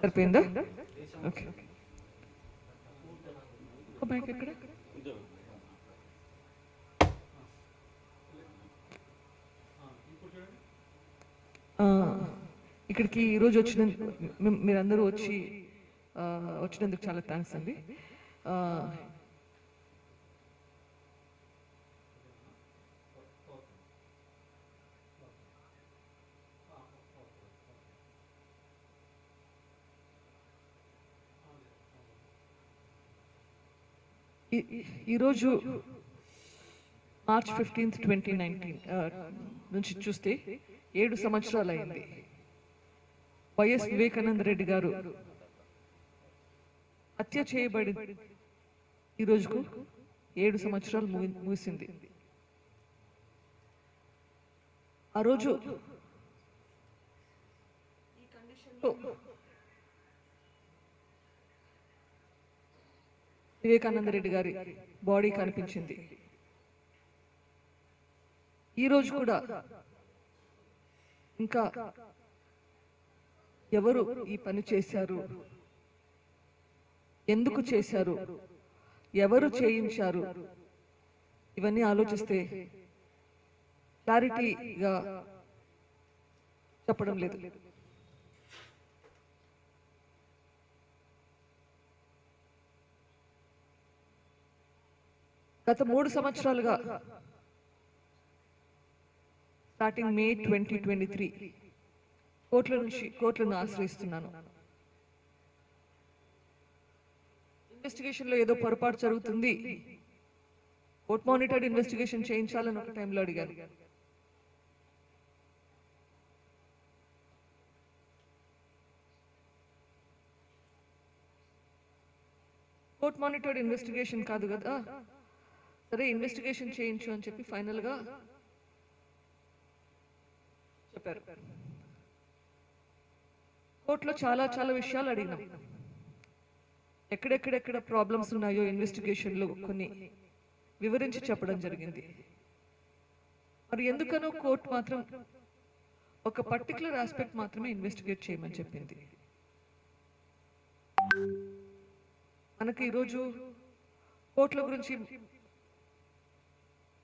సరిపోయిందా? Okay. Mic ఎక్కడ? ఇక్కడికి ఈరోజు మీరందరూ వచ్చినందుకు చాలా థ్యాంక్స్ అండి. ఈరోజు మార్చ్ 15, 2019 నుంచి చూస్తే 7 సంవత్సరాలు అయింది. వైఎస్ వివేకానంద రెడ్డి గారు హత్య చేయబడి ఈ రోజుకు 7 సంవత్సరాలు ముగిసింది. ఆ రోజు వివేకానంద రెడ్డి గారి బాడీ కనిపించింది. ఈరోజు కూడా ఇంకా ఎవరు ఈ పని చేశారు, ఎందుకు చేశారు, ఎవరు చేయించారు, ఇవన్నీ ఆలోచిస్తే క్లారిటీగా చెప్పడం లేదు. గత 3 సంవత్సరాలుగా స్టార్టింగ్ మే 2023 కోర్టులను ఆశ్రయిస్తున్నాను. ఇన్వెస్టిగేషన్ లో ఏదో పొరపాటు జరుగుతుంది, కోర్ట్ మానిటర్డ్ ఇన్వెస్టిగేషన్ చేయించాలని ఒక టైంలో అడిగారు. కోర్ట్ మానిటర్డ్ ఇన్వెస్టిగేషన్ కాదు కదా, సరే ఇన్వెస్టిగేషన్ చేయించు అని చెప్పి ఫైనల్ గా చెప్పారు. కోర్టులో చాలా విషయాలు అడిగినాం. ఎక్కడెక్కడ ప్రాబ్లమ్స్ ఉన్నాయో ఇన్వెస్టిగేషన్ లో కొన్ని వివరించి చెప్పడం జరిగింది. మరి ఎందుకనో కోర్టు మాత్రం ఒక పర్టికులర్ ఆస్పెక్ట్ మాత్రమే ఇన్వెస్టిగేట్ చేయమని చెప్పింది. మనకి ఈరోజు కోర్టుల గురించి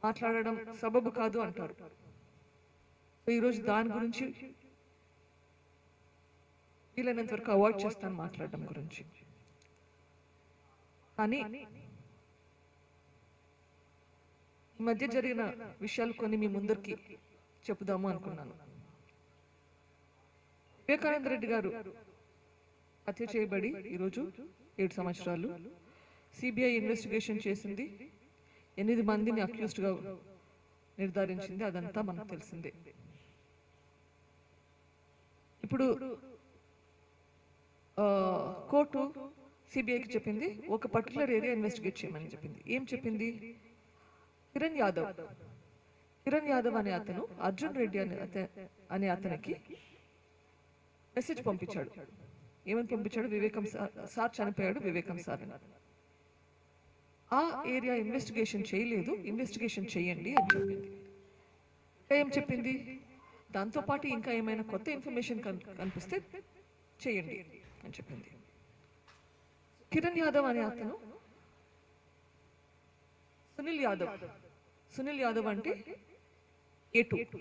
మాట్లాడడం సబబు కాదు అంటారు. ఈరోజు దాని గురించి వీలైనంత వరకు అవాయిడ్ చేస్తాను మాట్లాడడం గురించి. కానీ ఈ మధ్య జరిగిన విషయాలు కొన్ని మీ ముందరికి చెప్పుదాము అనుకున్నాను. వివేకానంద రెడ్డి గారు హత్య చేయబడి ఈరోజు 7 సంవత్సరాలు. సిబిఐ ఇన్వెస్టిగేషన్ చేసింది, 8 మందిని అక్యూజ్డ్ గా నిర్ధారించింది. అదంతా మనకు తెలిసిందే. ఇప్పుడు కోర్టు సిబిఐకి చెప్పింది ఒక పర్టికులర్ ఏరియా ఇన్వెస్టిగేట్ చేయమని చెప్పింది. ఏం చెప్పింది? కిరణ్ యాదవ్ అనే అతను అర్జున్ రెడ్డి అనే అతనికి మెసేజ్ పంపించాడు. ఏమని పంపించాడు? వివేకం సార్ చనిపోయాడు, వివేకం సార్ అని. ఆ ఏరియా ఇన్వెస్టిగేషన్ చేయలేదు, ఇన్వెస్టిగేషన్ చేయండి అని చెప్పింది. ఏం చెప్పింది? దాంతోపాటు ఇంకా ఏమైనా కొత్త ఇన్ఫర్మేషన్ కనిపిస్తే చేయండి అని చెప్పింది. కిరణ్ యాదవ్ అనే అతను సునీల్ యాదవ్ అంటే ఏటూకి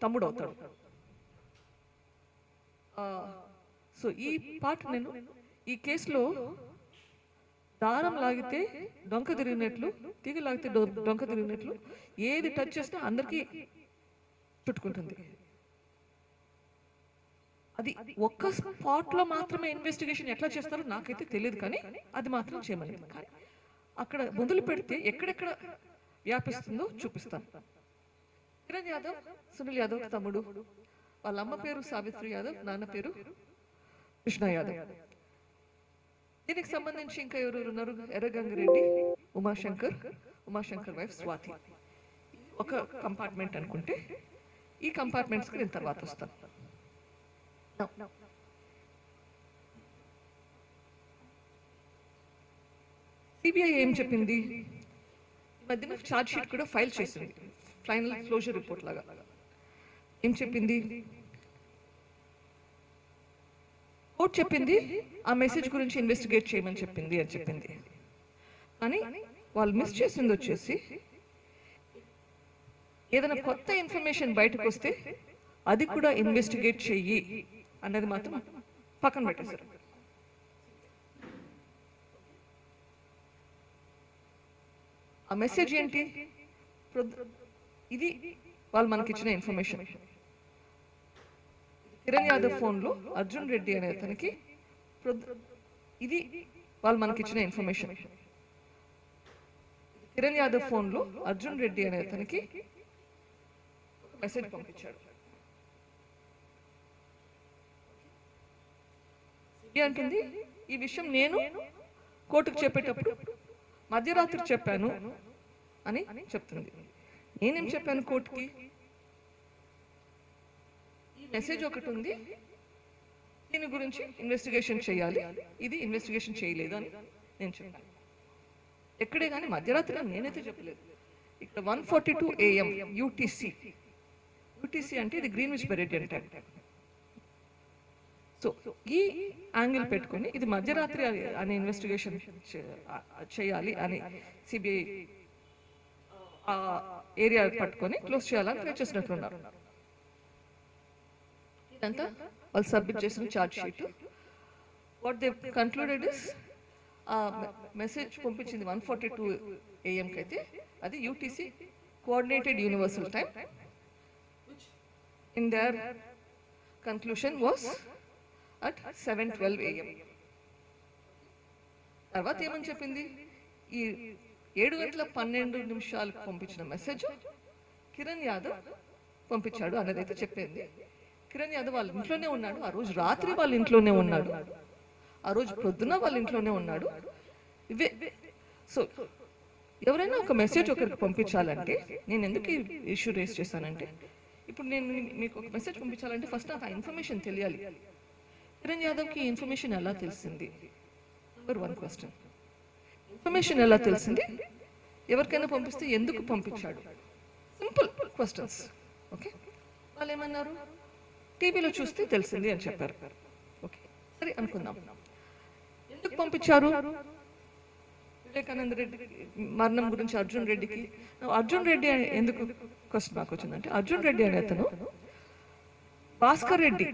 తమ్ముడు అవుతాడు. సో ఈ పార్ట్ నేను ఈ కేసులో దారం లాగితే డొంక తిరిగినట్లు, తీగ లాగితే డొంక తిరిగినట్లు ఏది టచ్ చేసినా అందరికీ చుట్టుకుంటుంది. అది ఒక్క స్పాట్ లో మాత్రమే ఇన్వెస్టిగేషన్ ఎట్లా చేస్తారో నాకైతే తెలియదు, కానీ అది మాత్రం చేయమని. కానీ అక్కడ మొదలు పెడితే ఎక్కడెక్కడ వ్యాపిస్తుందో చూపిస్తాను. కిరణ్ యాదవ్ సునీల్ యాదవ్ తమ్ముడు. వాళ్ళ అమ్మ పేరు సావిత్రి యాదవ్, నాన్న పేరు కృష్ణ యాదవ్. దీనికి సంబంధించి ఇంకా ఎవరు ఉన్నారు? ఎర్రగంగిరెడ్డి, ఉమాశంకర్ వైఫ్ స్వాతి. ఒక కంపార్ట్మెంట్ అనుకుంటే ఈ కంపార్ట్మెంట్స్కి నేను తర్వాత వస్తాను. సిబిఐ ఏం చెప్పింది? ఈ మధ్యన ఛార్జ్ షీట్ కూడా ఫైల్ చేసింది, ఫైనల్ క్లోజర్ రిపోర్ట్ లాగా. ఏం చెప్పింది? కోర్టు చెప్పింది ఆ మెసేజ్ గురించి ఇన్వెస్టిగేట్ చేయమని చెప్పింది అని చెప్పింది. కానీ వాళ్ళు మిస్ చేసింది వచ్చేసి ఏదైనా కొత్త ఇన్ఫర్మేషన్ బయటకు వస్తే అది కూడా ఇన్వెస్టిగేట్ చెయ్యి అన్నది మాత్రం పక్కన పెట్టేశారు. ఆ మెసేజ్ ఏంటి? ఇది వాళ్ళు మనకిచ్చిన ఇన్ఫర్మేషన్. కిరణ్ యాదవ్ ఫోన్లో అర్జున్ రెడ్డి అనే అతనికి ఇది వాళ్ళు మనకిచ్చిన ఇన్ఫర్మేషన్. కిరణ్ యాదవ్ ఫోన్లో అర్జున్ రెడ్డి అనే అతనికి మెసేజ్ పంపించాడు. అంటుంది ఈ విషయం నేను కోర్టుకు చెప్పేటప్పుడు మధ్యరాత్రి చెప్పాను అని చెప్తుంది. నేనేం చెప్పాను కోర్టుకి? ఈ మెసేజ్ ఒకటి ఉంది, దీని గురించి ఇన్వెస్టిగేషన్ చేయాలి, ఇది ఇన్వెస్టిగేషన్ చేయలేదు అని నేను చెప్పాను. ఎక్కడే కానీ మధ్యరాత్రి నేనైతే చెప్పలేదు. ఇక్కడ 1:42 AM యూటీసీ అంటే ఇది గ్రీన్విచ్ మెరిడియన్ టైం. సో ఈ యాంగిల్ పెట్టుకుని ఇది మధ్యరాత్రి అని ఇన్వెస్టిగేషన్ చేయాలి అని సిబిఐ ఏరియా పట్టుకొని క్లోజ్ చేయాలని ట్రై చేసినట్లున్నారు. ఇదంతా వాళ్ళు సబ్మిట్ చేసిన charge sheet. What they concluded is message పంపించింది 1:42 AM అయితే అది UTC coordinated universal time. In there conclusion was at 7:12 AM. తర్వాత ఏమని చెప్పింది? ఈ 7:12 పంపించిన మెసేజ్ కిరణ్ యాదవ్ పంపించాడు అన్నదైతే చెప్పింది. కిరణ్ యాదవ్ వాళ్ళ ఇంట్లోనే ఉన్నాడు, ఆ రోజు రాత్రి వాళ్ళ ఇంట్లోనే ఉన్నాడు, ఆ రోజు పొద్దున వాళ్ళ ఇంట్లోనే ఉన్నాడు. ఇవే. సో ఎవరైనా ఒక మెసేజ్ ఒకరికి పంపించాలంటే, నేను ఎందుకు ఈ ఇష్యూ రేస్ చేశానంటే, ఇప్పుడు నేను మీకు ఒక మెసేజ్ పంపించాలంటే ఫస్ట్ నాకు ఆ ఇన్ఫర్మేషన్ తెలియాలి. కిరణ్ యాదవ్కి ఇన్ఫర్మేషన్ ఎలా తెలిసింది? Number 1 question. ఇన్ఫర్మేషన్ ఎలా తెలిసింది? ఎవరికైనా పంపిస్తే ఎందుకు పంపించాడు? Simple questions. ఓకే, వాళ్ళు ఏమన్నారు? టీవీలో చూస్తే తెలిసింది అని చెప్పారు. ఓకే, సరే అనుకుందాం. ఎందుకు పంపించారు? వివేకానంద రెడ్డి మరణం గురించి అర్జున్ రెడ్డికి. అర్జున్ రెడ్డి ఎందుకు క్వశ్చన్ నాకు వచ్చిందంటే, అర్జున్ రెడ్డి అనే అతను భాస్కర్ రెడ్డి,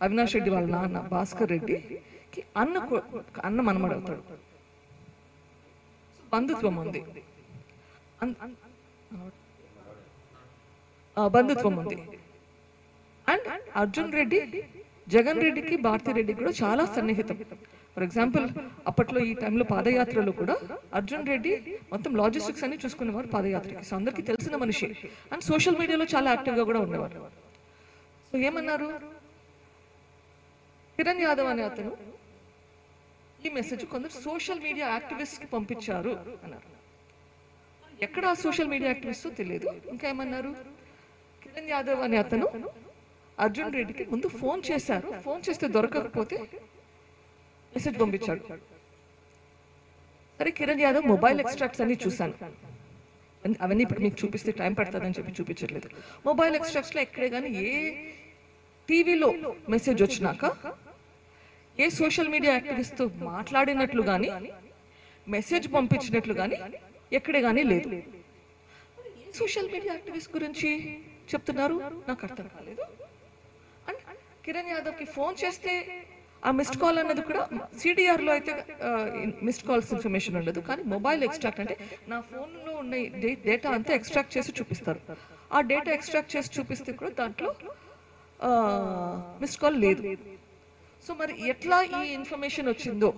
అవినాష్ రెడ్డి వాళ్ళ నాన్న భాస్కర్ రెడ్డికి అన్న మనమడవుతాడు. బంధుత్వం ఉంది, బంధుత్వం ఉంది. అండ్ అర్జున్ రెడ్డి జగన్ రెడ్డికి భారతి రెడ్డికి కూడా చాలా సన్నిహితం. ఫర్ ఎగ్జాంపుల్ అప్పట్లో ఈ టైంలో పాదయాత్రలో కూడా అర్జున్ రెడ్డి మొత్తం లాజిస్టిక్స్ అన్ని చూసుకునేవారు పాదయాత్రకి. సో అందరికీ తెలిసిన మనిషి. అండ్ సోషల్ మీడియాలో చాలా యాక్టివ్గా కూడా ఉండేవారు. సో ఏమన్నారు? కిరణ్ యాదవ్ అనే అతను ఈ మెసేజ్ కొందరు సోషల్ మీడియా యాక్టివిస్ట్ కి పంపించారు అన్నారు. ఎక్కడ ఆ సోషల్ మీడియా యాక్టివిస్ట్ తెలియదు. ఇంకా ఏమన్నారు? కిరణ్ యాదవ్ అనే అతను అర్జున్ రెడ్డికి ముందు ఫోన్ చేశారు, ఫోన్ చేస్తే దొరకకపోతే మెసేజ్ పంపించాడు. సరే, కిరణ్ యాదవ్ మొబైల్ ఎక్స్ట్రాక్ట్స్ అన్ని చూశాను, అవన్నీ ఇప్పుడు మీకు చూపిస్తే టైం పడుతుందని చెప్పి చూపించట్లేదు. మొబైల్ ఎక్స్ట్రాక్ట్స్ లో ఎక్కడే కానీ ఏ టీవీలో మెసేజ్ వచ్చినాక ఏ సోషల్ మీడియా యాక్టివిస్ట్ తో మాట్లాడినట్లు కానీ మెసేజ్ పంపించినట్లు కానీ ఎక్కడే కానీ లేదు. సోషల్ మీడియా యాక్టివిస్ట్ గురించి చెప్తున్నారు, నాకు అర్థం కాలేదు. అండ్ కిరణ్ యాదవ్ కి ఫోన్ చేస్తే ఆ మిస్డ్ కాల్ అన్నది కూడా సిడిఆర్ లో అయితే మిస్డ్ కాల్స్ ఇన్ఫర్మేషన్ ఉండదు, కానీ మొబైల్ ఎక్స్ట్రాక్ట్ అంటే నా ఫోన్లో ఉన్న డేటా అంతా ఎక్స్ట్రాక్ట్ చేసి చూపిస్తారు. ఆ డేటా ఎక్స్ట్రాక్ట్ చేసి చూపిస్తే కూడా దాంట్లో మిస్డ్ కాల్ లేదు. సో మరి ఎట్లా ఈ ఇన్ఫర్మేషన్ వచ్చిందో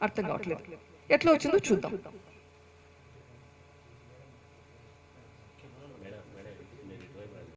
అర్థం కావట్లేదు. ఎట్లా వచ్చిందో చూద్దాం.